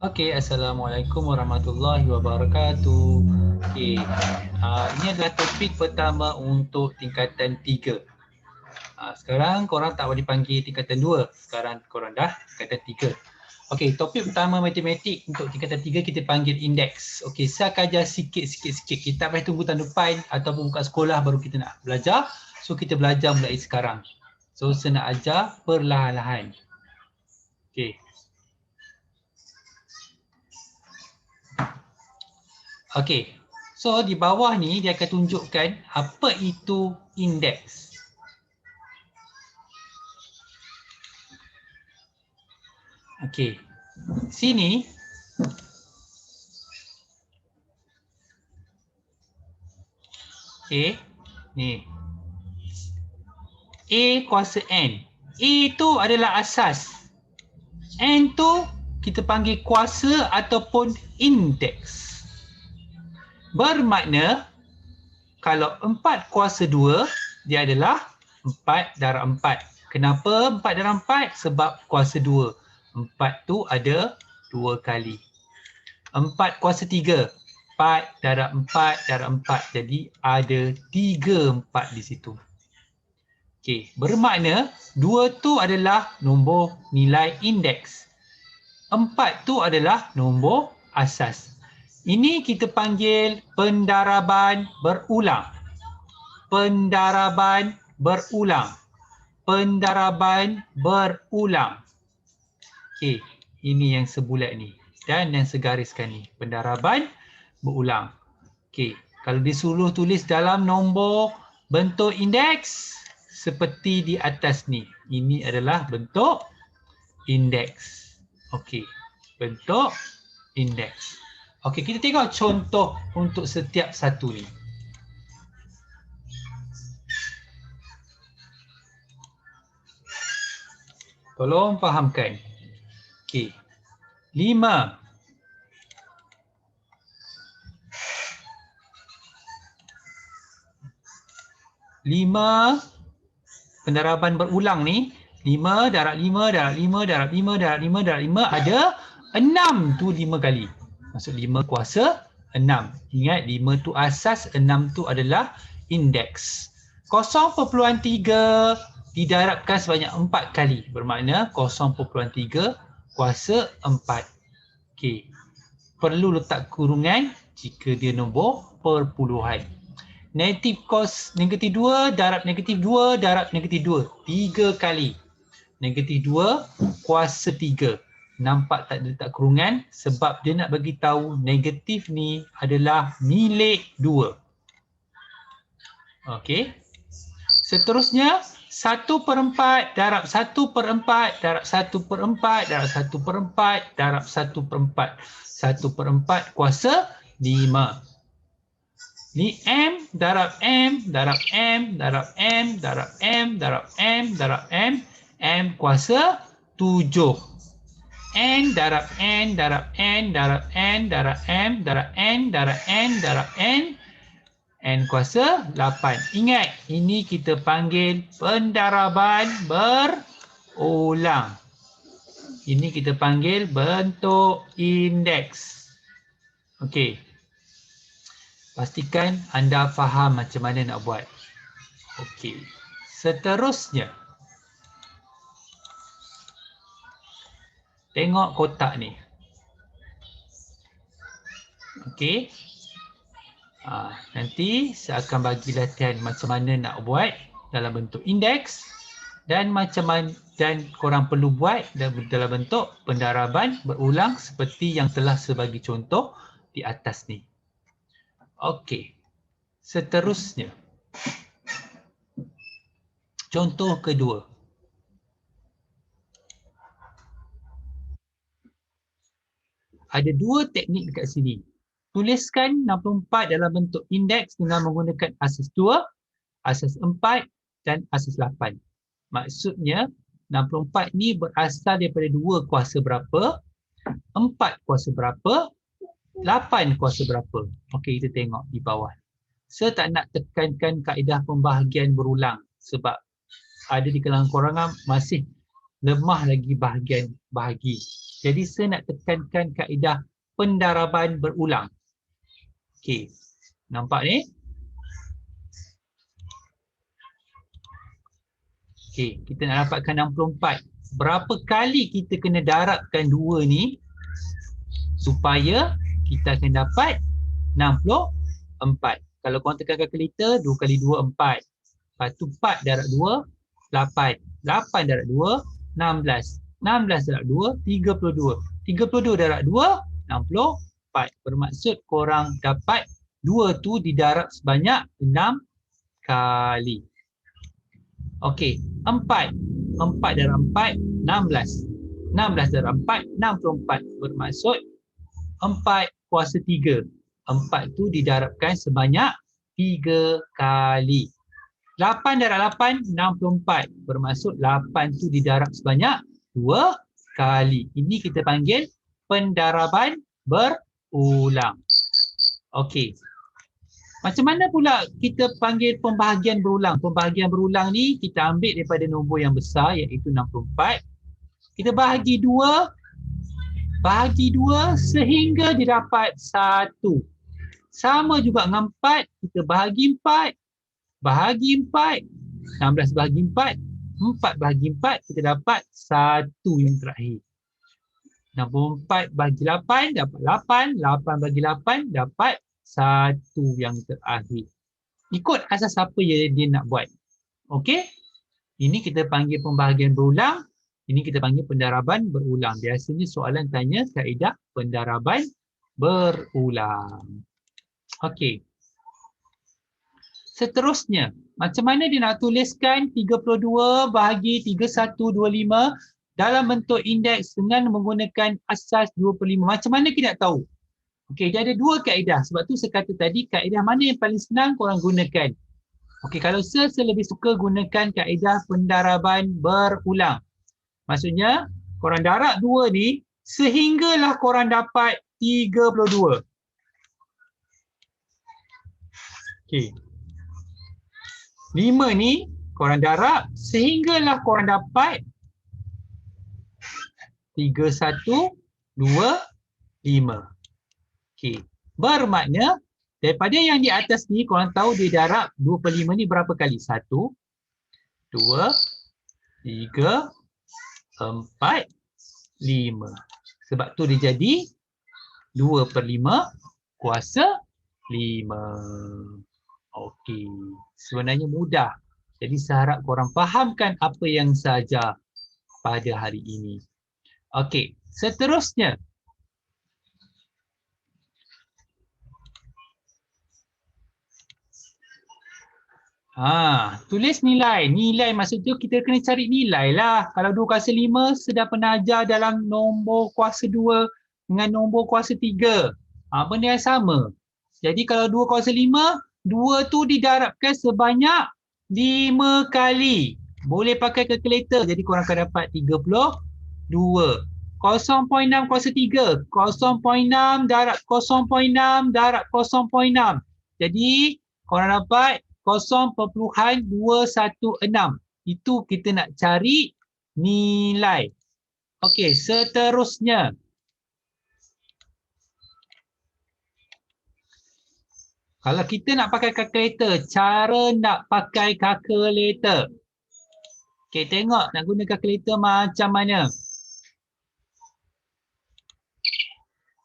Okey, Assalamualaikum warahmatullahi wabarakatuh. Okey, ini adalah topik pertama untuk tingkatan 3. Sekarang korang tak boleh panggil tingkatan 2. Sekarang korang dah tingkatan 3. Okey, topik pertama matematik untuk tingkatan 3 kita panggil indeks. Okey, saya akan ajar sikit. Kita tak payah tunggu tahun depan ataupun buka sekolah baru kita nak belajar. So, kita belajar mulai sekarang. So, saya nak ajar perlahan-lahan. Okey. Okey. So di bawah ni dia akan tunjukkan apa itu indeks. Okey. Sini okey. Ni. A kuasa N. A tu adalah asas. N tu kita panggil kuasa ataupun indeks. Bermakna kalau 4 kuasa 2 dia adalah 4 darab 4. Kenapa 4 darab 4? Sebab kuasa 2. 4 tu ada 2 kali. 4 kuasa 3. 4 darab 4 darab 4. Jadi ada 3 4 di situ. Okey, bermakna 2 tu adalah nombor nilai indeks. 4 tu adalah nombor asas. Ini kita panggil pendaraban berulang. Pendaraban berulang. Pendaraban berulang. Okey, ini yang sebulat ni dan yang segariskan ni. Pendaraban berulang. Okey, kalau disuruh tulis dalam nombor bentuk indeks seperti di atas ni. Ini adalah bentuk indeks. Okey, bentuk indeks. Okey, kita tengok contoh untuk setiap satu ni. Tolong fahamkan. Okey. 5. Pendaraban berulang ni. 5 darab 5 darab 5 darab 5 darab 5 darab 5 ada 6 tu 5 kali. Maksud 5 kuasa 6. Ingat 5 tu asas, 6 tu adalah indeks. 0.3 didarabkan sebanyak 4 kali. Bermakna 0.3 kuasa 4. Okey. Perlu letak kurungan jika dia nombor perpuluhan. Negatif cos negatif 2 darab negatif 2 darab negatif 2. 3 kali. Negatif 2 kuasa 3. Nampak tak letak kurungan? Sebab dia nak bagi tahu negatif ni adalah milik 2. Okey. Seterusnya 1/4 darab 1/4 darab 1/4 darab 1/4 darab 1/4. 1/4 kuasa 5. Ni M darab M darab M darab M darab M darab M darab M. M kuasa 7. N darab N darab N darab N darab M darab N darab N darab N. N kuasa 8. Ingat, ini kita panggil pendaraban berulang. Ini kita panggil bentuk indeks. Okey. Pastikan anda faham macam mana nak buat. Okey. Seterusnya. Tengok kotak ni. Okey. Nanti saya akan bagi latihan macam mana nak buat dalam bentuk indeks dan macam mana dan korang perlu buat dalam bentuk pendaraban berulang seperti yang telah saya bagi contoh di atas ni. Okey. Seterusnya. Contoh kedua. Ada dua teknik dekat sini. Tuliskan 64 dalam bentuk indeks dengan menggunakan asas 2, asas 4 dan asas 8. Maksudnya 64 ni berasal daripada 2 kuasa berapa, 4 kuasa berapa, 8 kuasa berapa. Okey, kita tengok di bawah. Saya tak nak tekankan kaedah pembahagian berulang sebab ada di kalangan korang masih lemah lagi bahagian bahagi. Jadi saya nak tekankan kaedah pendaraban berulang. Okey. Nampak ni? Okey, kita nak dapatkan 64. Berapa kali kita kena darabkan 2 ni supaya kita akan dapat 64. Kalau korang tekan kalkulator, 2 kali 2, 4. Lepas tu 4 darab 2, 8. 8 darab 2, 16. 16 darab 2, 32. 32 darab 2, 64. Bermaksud korang dapat 2 tu didarab sebanyak 6 kali. Okey, 4. 4 darab 4, 16. 16 darab 4, 64. Bermaksud 4 kuasa 3. 4 tu didarabkan sebanyak 3 kali. 8 darab 8, 64. Bermaksud 8 tu didarab sebanyak 2 kali. Ini kita panggil pendaraban berulang. Okey. Macam mana pula kita panggil pembahagian berulang? Pembahagian berulang ni kita ambil daripada nombor yang besar iaitu 64. Kita bahagi 2. Bahagi 2 sehingga didapat 1. Sama juga dengan 4, kita bahagi 4. Bahagi 4. 16 bahagi 4. 4 bahagi 4, kita dapat 1 yang terakhir. 64 bahagi 8, dapat 8. 8 bahagi 8, dapat 1 yang terakhir. Ikut asas apa yang dia nak buat. Okey? Ini kita panggil pembahagian berulang. Ini kita panggil pendaraban berulang. Biasanya soalan tanya kaedah pendaraban berulang. Okey. Seterusnya, macam mana dia nak tuliskan 32 bahagi 3125 dalam bentuk indeks dengan menggunakan asas 2/5. Macam mana kita nak tahu? Okey, dia ada 2 kaedah. Sebab tu saya kata tadi, kaedah mana yang paling senang korang gunakan. Okey, kalau saya lebih suka gunakan kaedah pendaraban berulang. Maksudnya, korang darab 2 ni sehinggalah korang dapat 32. Okey. 5 ni korang darab sehinggalah korang dapat 3125. Okey. Bermakna daripada yang di atas ni korang tahu dia darab 2/5 ni berapa kali? 1, 2, 3, 4, 5. Sebab tu dia jadi 2/5 kuasa 5. Okey, sebenarnya mudah. Jadi saya harap korang fahamkan apa yang saya ajar pada hari ini. Okey, seterusnya. Tulis nilai. Nilai maksud tu kita kena cari nilai lah. Kalau 2 kuasa 5 sudah pernah ajar dalam nombor kuasa 2 dengan nombor kuasa 3. Benda yang sama. Jadi kalau 2 kuasa 5, 2 tu didarabkan sebanyak 5 kali. Boleh pakai kalkulator. Jadi korang akan dapat 32. 0.6 kuasa 3. 0.6 darab 0.6 darab 0.6. Jadi korang dapat 0.216. Itu kita nak cari nilai. Okey, seterusnya. Kalau kita nak pakai kalkulator, cara nak pakai kalkulator. Okey, tengok nak guna kalkulator macam mana.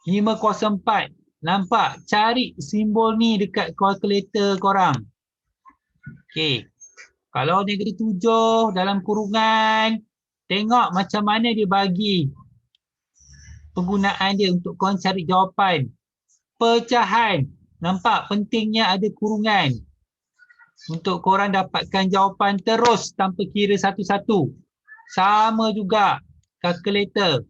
5 kuasa 4. Nampak? Cari simbol ni dekat kalkulator korang. Okey. Kalau negatif 7 dalam kurungan, tengok macam mana dia bagi penggunaan dia untuk korang cari jawapan. Pecahan. Nampak pentingnya ada kurungan. Untuk korang dapatkan jawapan terus tanpa kira satu-satu. Sama juga kalkulator.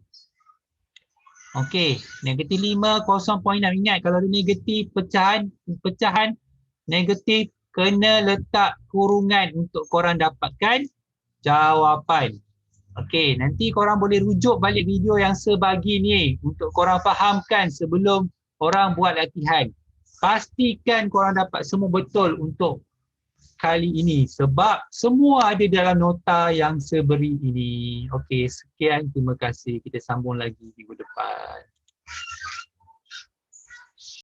Okey, negatif 5, 0.6. Ingat kalau ada negatif pecahan negatif kena letak kurungan untuk korang dapatkan jawapan. Okey, nanti korang boleh rujuk balik video yang saya bagi ni untuk korang fahamkan sebelum korang buat latihan. Pastikan korang dapat semua betul untuk kali ini sebab semua ada dalam nota yang saya beri ini. Okey, sekian, terima kasih. Kita sambung lagi minggu depan.